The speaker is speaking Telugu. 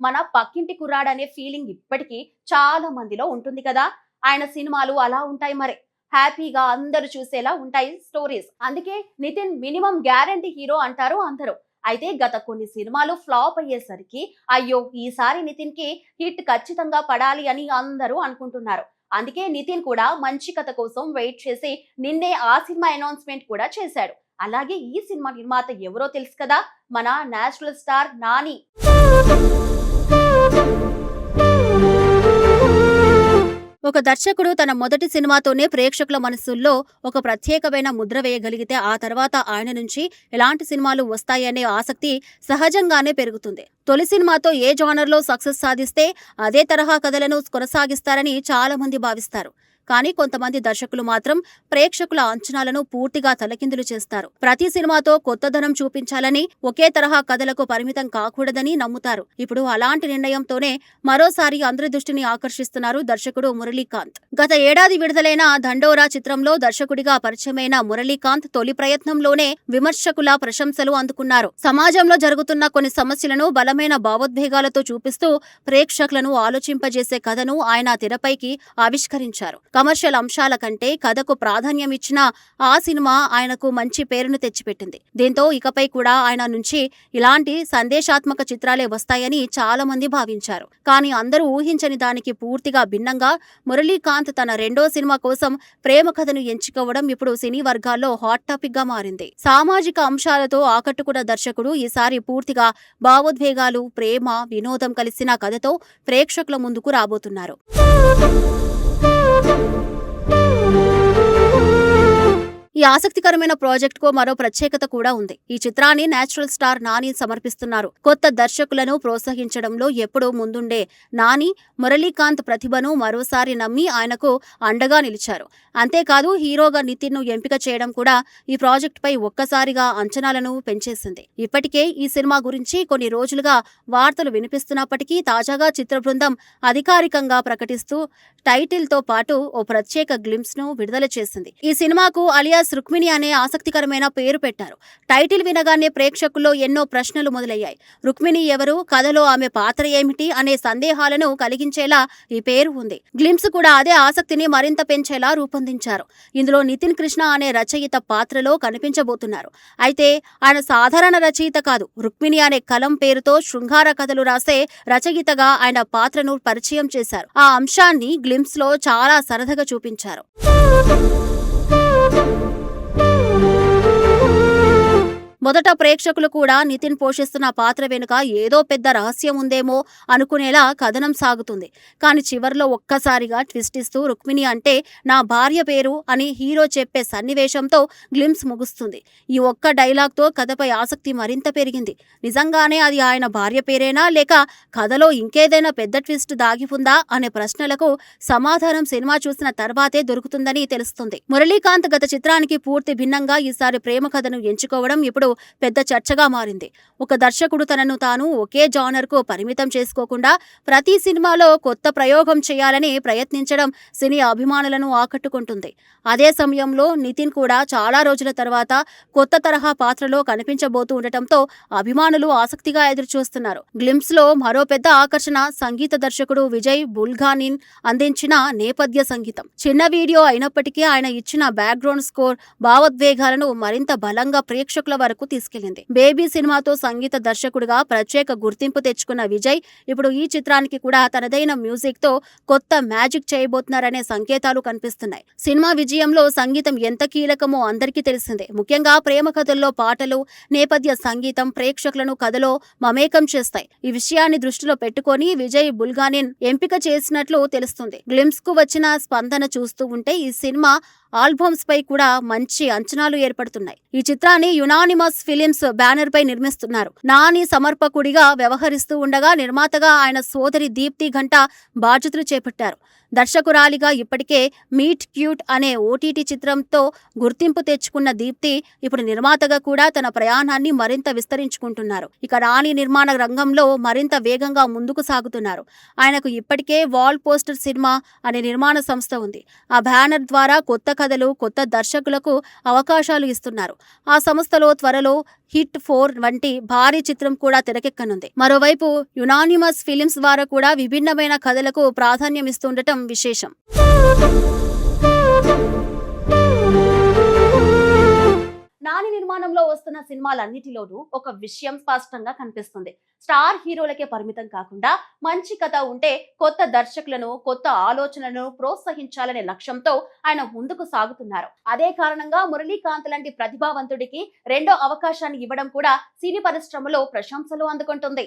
మన పక్కింటి కుర్రాడనే ఫీలింగ్ ఇప్పటికీ చాలా మందిలో ఉంటుంది కదా. ఆయన సినిమాలు అలా ఉంటాయి మరి. హ్యాపీగా అందరూ చూసేలా ఉంటాయి స్టోరీస్. అందుకే నితిన్ మినిమం గ్యారంటీ హీరో అంటారు అందరూ. అయితే గత కొన్ని సినిమాలు ఫ్లాప్ అయ్యేసరికి అయ్యో ఈసారి నితిన్ కి హిట్ ఖచ్చితంగా పడాలి అని అందరూ అనుకుంటున్నారు. అందుకే నితిన్ కూడా మంచి కథ కోసం వెయిట్ చేసి నిన్నే ఆ సినిమా అనౌన్స్మెంట్ కూడా చేశాడు. అలాగే ఈ సినిమా నిర్మాత ఎవరో తెలుసు కదా, మన నేచురల్ స్టార్ నాని. ఒక దర్శకుడు తన మొదటి సినిమాతోనే ప్రేక్షకుల మనసుల్లో ఒక ప్రత్యేకమైన ముద్ర వేయగలిగితే ఆ తర్వాత ఆయన నుంచి ఎలాంటి సినిమాలు వస్తాయనే ఆసక్తి సహజంగానే పెరుగుతుంది. తొలి సినిమాతో ఏ జానర్లో సక్సెస్ సాధిస్తే అదే తరహా కథలను కొనసాగిస్తారని చాలా మంది భావిస్తారు. కానీ కొంతమంది దర్శకులు మాత్రం ప్రేక్షకుల అంచనాలను పూర్తిగా తలకిందులు చేస్తారు. ప్రతి సినిమాతో కొత్తదనం చూపించాలని, ఒకే తరహా కథలకు పరిమితం కాకూడదని నమ్ముతారు. ఇప్పుడు అలాంటి నిర్ణయంతోనే మరోసారి అందరి దృష్టిని ఆకర్షిస్తున్నారు దర్శకుడు మురళీకాంత్. గత ఏడాది విడుదలైన దండోరా చిత్రంలో దర్శకుడిగా పరిచయమైన మురళీకాంత్ తొలి ప్రయత్నంలోనే విమర్శకుల ప్రశంసలు అందుకున్నారు. సమాజంలో జరుగుతున్న కొన్ని సమస్యలను బలమైన భావోద్వేగాలతో చూపిస్తూ ప్రేక్షకులను ఆలోచింపజేసే కథను ఆయన తెరపైకి ఆవిష్కరించారు. కమర్షియల్ అంశాల కంటే కథకు ప్రాధాన్యం ఇచ్చిన ఆ సినిమా ఆయనకు మంచి పేరును తెచ్చిపెట్టింది. దీంతో ఇకపై కూడా ఆయన నుంచి ఇలాంటి సందేశాత్మక చిత్రాలే వస్తాయని చాలా మంది భావించారు. కానీ అందరూ ఊహించని దానికి పూర్తిగా భిన్నంగా మురళీకాంత్ తన రెండో సినిమా కోసం ప్రేమ కథను ఎంచుకోవడం ఇప్పుడు సినీ వర్గాల్లో హాట్ టాపిక్ గా మారింది. సామాజిక అంశాలతో ఆకట్టుకున్న దర్శకుడు ఈసారి పూర్తిగా భావోద్వేగాలు, ప్రేమ, వినోదం కలిసిన కథతో ప్రేక్షకుల ముందుకు రాబోతున్నారు. ఈ ఆసక్తికరమైన ప్రాజెక్ట్ కు మరో ప్రత్యేకత కూడా ఉంది. ఈ చిత్రాన్ని నేచురల్ స్టార్ నాని సమర్పిస్తున్నారు. కొత్త దర్శకులను ప్రోత్సహించడంలో ఎప్పుడూ ముందుండే నాని మురళీకాంత్ ప్రతిభను మరోసారి నమ్మి ఆయనకు అండగా నిలిచారు. అంతేకాదు హీరోగా నితిన్ ను ఎంపిక చేయడం కూడా ఈ ప్రాజెక్ట్ పై ఒక్కసారిగా అంచనాలను పెంచేసింది. ఇప్పటికే ఈ సినిమా గురించి కొన్ని రోజులుగా వార్తలు వినిపిస్తున్నప్పటికీ తాజాగా చిత్ర బృందం అధికారికంగా ప్రకటిస్తూ టైటిల్ తో పాటు ఓ ప్రత్యేక గ్లింప్స్ ను విడుదల చేసింది. ఈ సినిమాకు అలియాస్ రుక్మిణి అనే ఆసక్తికరమైన పేరు పెట్టారు. టైటిల్ వినగానే ప్రేక్షకుల్లో ఎన్నో ప్రశ్నలు మొదలయ్యాయి. రుక్మిణి ఎవరు, కథలో ఆమె పాత్ర ఏమిటి అనే సందేహాలను కలిగించేలా ఈ పేరు ఉంది. గ్లింప్స్ కూడా అదే ఆసక్తిని మరింత పెంచేలా రూపొందించారు. ఇందులో నితిన్ కృష్ణ అనే రచయిత పాత్రలో కనిపించబోతున్నారు. అయితే ఆయన సాధారణ రచయిత కాదు. రుక్మిణి అనే కలం పేరుతో శృంగార కథలు రాసే రచయితగా ఆయన పాత్రను పరిచయం చేశారు. ఆ అంశాన్ని గ్లింప్స్ లో చాలా సరదాగా చూపించారు. మొదట ప్రేక్షకులు కూడా నితిన్ పోషిస్తున్న పాత్ర వెనుక ఏదో పెద్ద రహస్యం ఉందేమో అనుకునేలా కథనం సాగుతుంది. కానీ చివర్లో ఒక్కసారిగా ట్విస్ట్ ఇస్తూ రుక్మిణి అంటే నా భార్య పేరు అని హీరో చెప్పే సన్నివేశంతో గ్లింప్స్ ముగుస్తుంది. ఈ ఒక్క డైలాగ్తో కథపై ఆసక్తి మరింత పెరిగింది. నిజంగానే అది ఆయన భార్య పేరేనా, లేక కథలో ఇంకేదైనా పెద్ద ట్విస్ట్ దాగి ఉందా అనే ప్రశ్నలకు సమాధానం సినిమా చూసిన తర్వాతే దొరుకుతుందని తెలుస్తుంది. మురళీకాంత్ గత చిత్రానికి పూర్తి భిన్నంగా ఈసారి ప్రేమ కథను ఎంచుకోవడం ఇప్పుడు పెద్ద చర్చగా మారింది. ఒక దర్శకుడు తనను తాను ఒకే జానర్ కు పరిమితం చేసుకోకుండా ప్రతి సినిమాలో కొత్త ప్రయోగం చేయాలని ప్రయత్నించడం సినీ అభిమానులను ఆకట్టుకుంటుంది. అదే సమయంలో నితిన్ కూడా చాలా రోజుల తర్వాత కొత్త తరహా పాత్రలో కనిపించబోతూ ఉండటంతో అభిమానులు ఆసక్తిగా ఎదురుచూస్తున్నారు. గ్లింప్స్ లో మరో పెద్ద ఆకర్షణ సంగీత దర్శకుడు విజయ్ బుల్గానిన్ అందించిన నేపథ్య సంగీతం. చిన్న వీడియో అయినప్పటికీ ఆయన ఇచ్చిన బ్యాక్గ్రౌండ్ స్కోర్ భావోద్వేగాలను మరింత బలంగా ప్రేక్షకుల వరకు తీసుకెళ్లింది. బేబీ సినిమాతో సంగీత దర్శకుడిగా ప్రత్యేక గుర్తింపు తెచ్చుకున్న విజయ్ ఇప్పుడు ఈ చిత్రానికి కూడా తనదైన మ్యూజిక్ తో కొత్త మ్యాజిక్ చేయబోతున్నారనే సంకేతాలు కనిపిస్తున్నాయి. సినిమా విజయంలో సంగీతం ఎంత కీలకమో అందరికీ తెలిసిందే. ముఖ్యంగా ప్రేమ కథల్లో పాటలు, నేపథ్య సంగీతం ప్రేక్షకులను కథలో మమేకం చేస్తాయి. ఈ విషయాన్ని దృష్టిలో పెట్టుకొని విజయ్ బుల్గానిన్ ఎంపిక చేసినట్లు తెలుస్తుంది. గ్లింప్స్ కు వచ్చిన స్పందన చూస్తూ ఉంటే ఈ సినిమా ఆల్బమ్స్ పై కూడా మంచి అంచనాలు ఏర్పడుతున్నాయి. ఈ చిత్రాన్ని యునానిమస్ ఫిలిమ్స్ బ్యానర్ పై నిర్మిస్తున్నారు. నాని సమర్పకుడిగా వ్యవహరిస్తూ ఉండగా నిర్మాతగా ఆయన సోదరి దీప్తి ఘంటా బాధ్యతలు చేపట్టారు. దర్శకురాలిగా ఇప్పటికే మీట్ క్యూట్ అనే ఓటీటీ చిత్రంతో గుర్తింపు తెచ్చుకున్న దీప్తి ఇప్పుడు నిర్మాతగా కూడా తన ప్రయాణాన్ని మరింత విస్తరించుకుంటున్నారు. ఇక నాని నిర్మాణ రంగంలో మరింత వేగంగా ముందుకు సాగుతున్నారు. ఆయనకు ఇప్పటికే వాల్ పోస్టర్ సినిమా అనే నిర్మాణ సంస్థ ఉంది. ఆ బ్యానర్ ద్వారా కొత్త కథలు, కొత్త దర్శకులకు అవకాశాలు ఇస్తున్నారు. ఆ సంస్థలో త్వరలో హిట్ 4 వంటి భారీ చిత్రం కూడా తెరకెక్కనుంది. మరోవైపు యునానిమస్ ఫిలిమ్స్ ద్వారా కూడా విభిన్నమైన కథలకు ప్రాధాన్యం ఇస్తుండటం విశేషం. నాని నిర్మాణంలో వస్తున్న సినిమాలన్నిటిలోనూ ఒక విషయం స్పష్టంగా కనిపిస్తుంది. స్టార్ హీరోలకే పరిమితం కాకుండా మంచి కథ ఉంటే కొత్త దర్శకులను, కొత్త ఆలోచనలను ప్రోత్సహించాలనే లక్ష్యంతో ఆయన ముందుకు సాగుతున్నారు. అదే కారణంగా మురళీకాంత్ లాంటి ప్రతిభావంతుడికి రెండో అవకాశాన్ని ఇవ్వడం కూడా సినీ పరిశ్రమలో ప్రశంసలు అందుకుంటుంది.